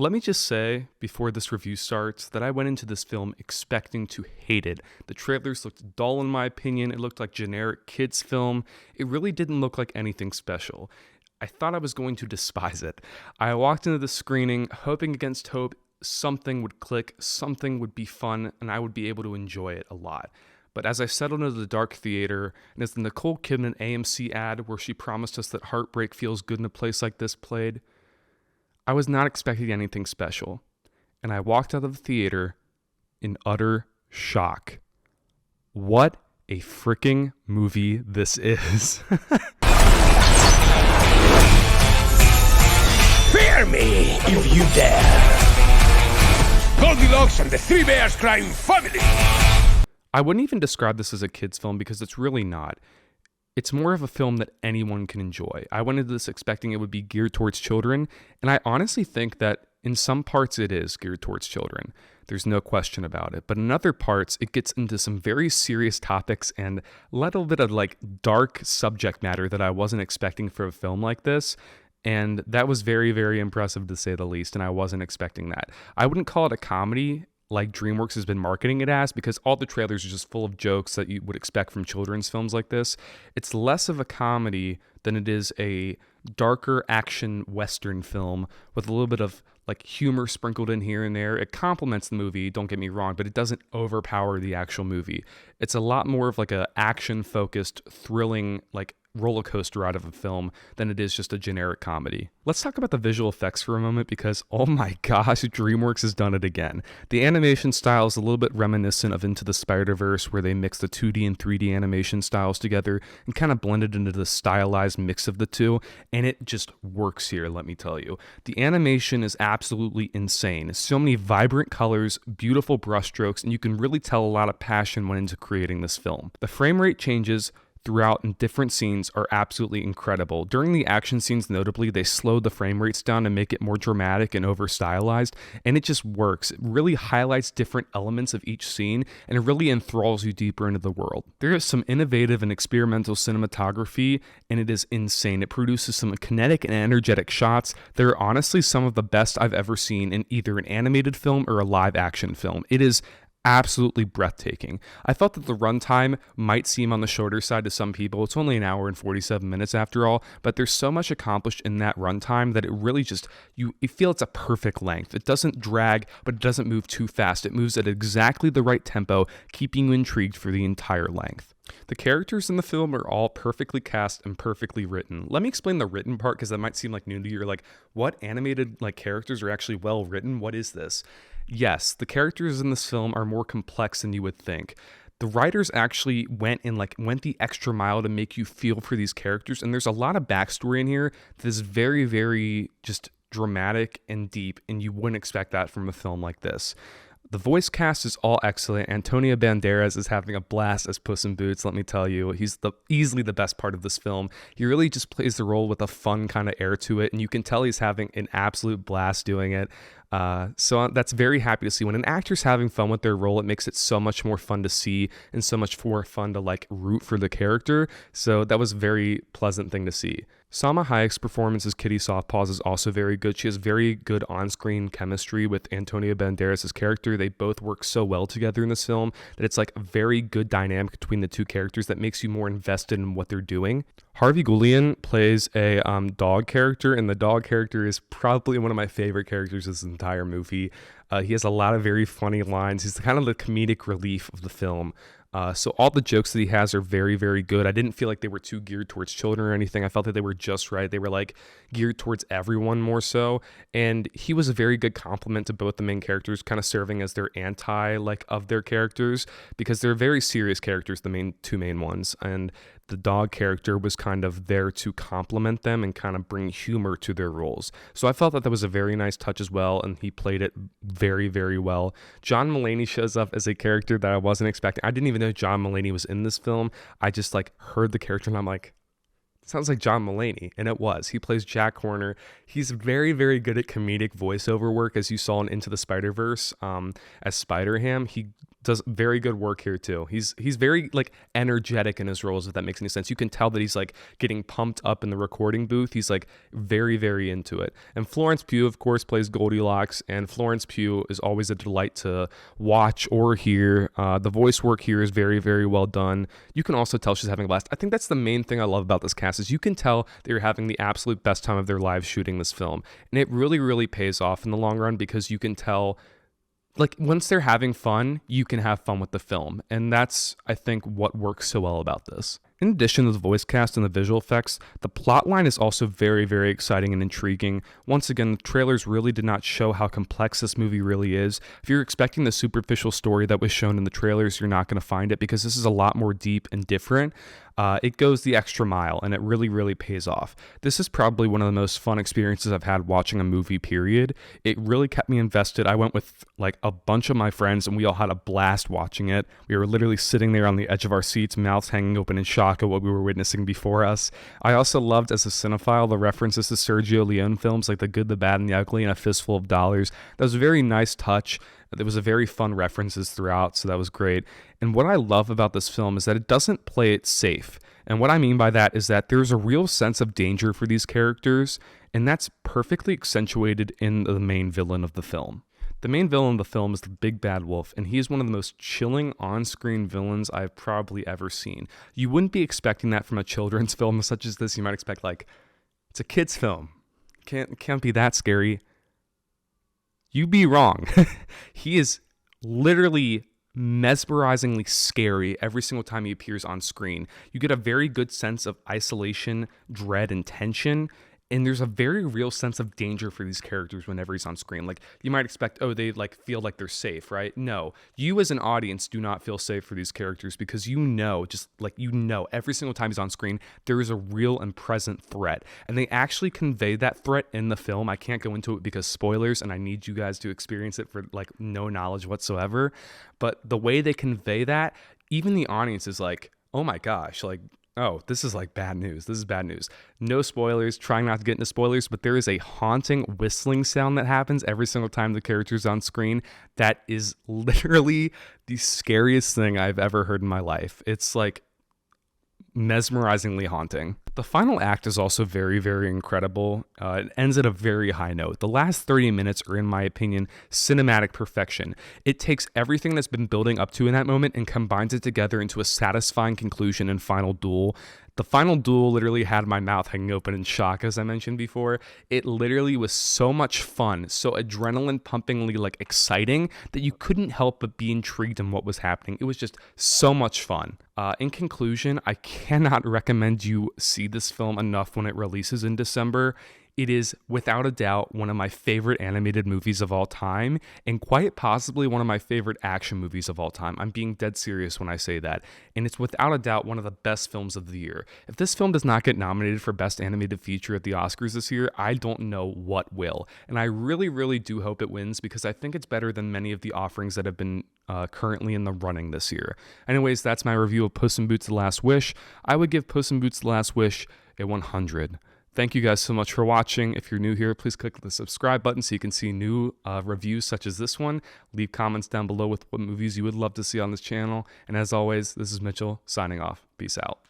Let me just say, before this review starts, that I went into this film expecting to hate it. The trailers looked dull in my opinion, it looked like generic kids film, it really didn't look like anything special. I thought I was going to despise it. I walked into the screening hoping against hope something would click, something would be fun, and I would be able to enjoy it a lot. But as I settled into the dark theater, and as the Nicole Kidman AMC ad where she promised us that heartbreak feels good in a place like this played, I was not expecting anything special, and I walked out of the theater in utter shock. What a freaking movie this is. Fear me if you dare. Goldilocks and the Three Bears crime family. I wouldn't even describe this as a kid's film because it's really not. It's more of a film that anyone can enjoy. I went into this expecting it would be geared towards children, and I honestly think that in some parts it is geared towards children. There's no question about it. But in other parts, it gets into some very serious topics and a little bit of like dark subject matter that I wasn't expecting for a film like this. And that was very, very impressive to say the least, and I wasn't expecting that. I wouldn't call it a comedy like Dreamworks has been marketing it as, because all the trailers are just full of jokes that you would expect from children's films like this. It's less of a comedy than it is a darker action Western film with a little bit of like humor sprinkled in here and there. It complements the movie, don't get me wrong, but it doesn't overpower the actual movie. It's a lot more of like a action-focused, thrilling, like roller coaster ride of a film than it is just a generic comedy. Let's talk about the visual effects for a moment because, oh my gosh, Dreamworks has done it again. The animation style is a little bit reminiscent of Into the Spider-Verse, where they mix the 2D and 3D animation styles together and kind of blend it into the stylized mix of the two, and it just works here, let me tell you. The animation is absolutely insane. So many vibrant colors, beautiful brushstrokes, and you can really tell a lot of passion went into creating this film. The frame rate changes throughout in different scenes are absolutely incredible. During the action scenes, notably, they slowed the frame rates down to make it more dramatic and over stylized, and it just works. It really highlights different elements of each scene, and it really enthralls you deeper into the world. There is some innovative and experimental cinematography, and it is insane. It produces some kinetic and energetic shots that are honestly some of the best I've ever seen in either an animated film or a live action film. It is absolutely breathtaking. I felt that the runtime might seem on the shorter side to some people. It's only an hour and 47 minutes after all, but there's so much accomplished in that runtime that it really just, you feel it's a perfect length. It doesn't drag, but it doesn't move too fast. It moves at exactly the right tempo, keeping you intrigued for the entire length. The characters in the film are all perfectly cast and perfectly written. Let me explain the written part because that might seem like new to you. You're like, what animated like characters are actually well written? What is this? Yes, the characters in this film are more complex than you would think. The writers actually went the extra mile to make you feel for these characters, and there's a lot of backstory in here that is very, very just dramatic and deep, and you wouldn't expect that from a film like this. The voice cast is all excellent. Antonio Banderas is having a blast as Puss in Boots, let me tell you. He's easily the best part of this film. He really just plays the role with a fun kind of air to it, and you can tell he's having an absolute blast doing it. So that's very happy to see. When an actor's having fun with their role, it makes it so much more fun to see and so much more fun to like root for the character. So that was a very pleasant thing to see. Salma Hayek's performance as Kitty Softpaws is also very good. She has very good on-screen chemistry with Antonio Banderas' character. They both work so well together in this film that it's like a very good dynamic between the two characters that makes you more invested in what they're doing. Harvey Guillén plays a dog character, and the dog character is probably one of my favorite characters this entire movie. He has a lot of very funny lines. He's kind of the comedic relief of the film. So all the jokes that he has are very, very good. I didn't feel like they were too geared towards children or anything. I felt that they were just right. They were like geared towards everyone more so. And he was a very good compliment to both the main characters, kind of serving as their of their characters, because they're very serious characters, the two main ones. And the dog character was kind of there to complement them and kind of bring humor to their roles. So I felt that was a very nice touch as well, and he played it very, very well. John Mulaney shows up as a character that I wasn't expecting. I didn't even know John Mulaney was in this film. I just like heard the character and I'm like, Sounds like John Mulaney, and it was. He plays Jack Horner. He's very, very good at comedic voiceover work, as you saw in Into the Spider-Verse as Spider-Ham. He does very good work here too. He's very like energetic in his roles, if that makes any sense. You can tell that he's like getting pumped up in the recording booth. He's like very, very into it. And Florence Pugh, of course, plays Goldilocks, and Florence Pugh is always a delight to watch or hear. The voice work here is very, very well done. You can also tell she's having a blast. I think that's the main thing I love about this cast is you can tell they're having the absolute best time of their lives shooting this film. And it really, really pays off in the long run because you can tell, like, once they're having fun, you can have fun with the film. And that's, I think, what works so well about this. In addition to the voice cast and the visual effects, the plotline is also very, very exciting and intriguing. Once again, the trailers really did not show how complex this movie really is. If you're expecting the superficial story that was shown in the trailers, you're not going to find it because this is a lot more deep and different. It goes the extra mile, and it really, really pays off. This is probably one of the most fun experiences I've had watching a movie, period. It really kept me invested. I went with like a bunch of my friends, and we all had a blast watching it. We were literally sitting there on the edge of our seats, mouths hanging open in shock at what we were witnessing before us. I also loved, as a cinephile, the references to Sergio Leone films like The Good, the Bad, and the Ugly, and A Fistful of Dollars. That was a very nice touch. There was a very fun references throughout, so that was great. And what I love about this film is that it doesn't play it safe. And what I mean by that is that there's a real sense of danger for these characters, and that's perfectly accentuated in the main villain of the film. The main villain of the film is the Big Bad Wolf, and he is one of the most chilling on-screen villains I've probably ever seen. You wouldn't be expecting that from a children's film such as this. You might expect, like, it's a kid's film. Can't be that scary. You'd be wrong. He is literally mesmerizingly scary every single time he appears on screen. You get a very good sense of isolation, dread, and tension. And there's a very real sense of danger for these characters whenever he's on screen. Like, you might expect, oh, they like feel like they're safe, right? No, you as an audience do not feel safe for these characters because every single time he's on screen, there is a real and present threat. And they actually convey that threat in the film. I can't go into it because spoilers, and I need you guys to experience it for like no knowledge whatsoever. But the way they convey that, even the audience is like, oh my gosh, like, oh, this is like bad news. This is bad news. No spoilers, trying not to get into spoilers, but there is a haunting whistling sound that happens every single time the character's on screen. That is literally the scariest thing I've ever heard in my life. It's like mesmerizingly haunting. The final act is also very, very incredible. It ends at a very high note. The last 30 minutes are, in my opinion, cinematic perfection. It takes everything that's been building up to in that moment and combines it together into a satisfying conclusion and final duel. The final duel literally had my mouth hanging open in shock, as I mentioned before. It literally was so much fun, so adrenaline pumpingly like exciting that you couldn't help but be intrigued in what was happening. It was just so much fun. In conclusion, I cannot recommend you see this film enough when it releases in December. It is without a doubt one of my favorite animated movies of all time, and quite possibly one of my favorite action movies of all time. I'm being dead serious when I say that. And it's without a doubt one of the best films of the year. If this film does not get nominated for Best Animated Feature at the Oscars this year, I don't know what will. And I really, really do hope it wins because I think it's better than many of the offerings that have been currently in the running this year. Anyways, that's my review of Puss in Boots: The Last Wish. I would give Puss in Boots: The Last Wish a 100. Thank you guys so much for watching. If you're new here, please click the subscribe button so you can see new reviews such as this one. Leave comments down below with what movies you would love to see on this channel. And as always, this is Mitchell signing off. Peace out.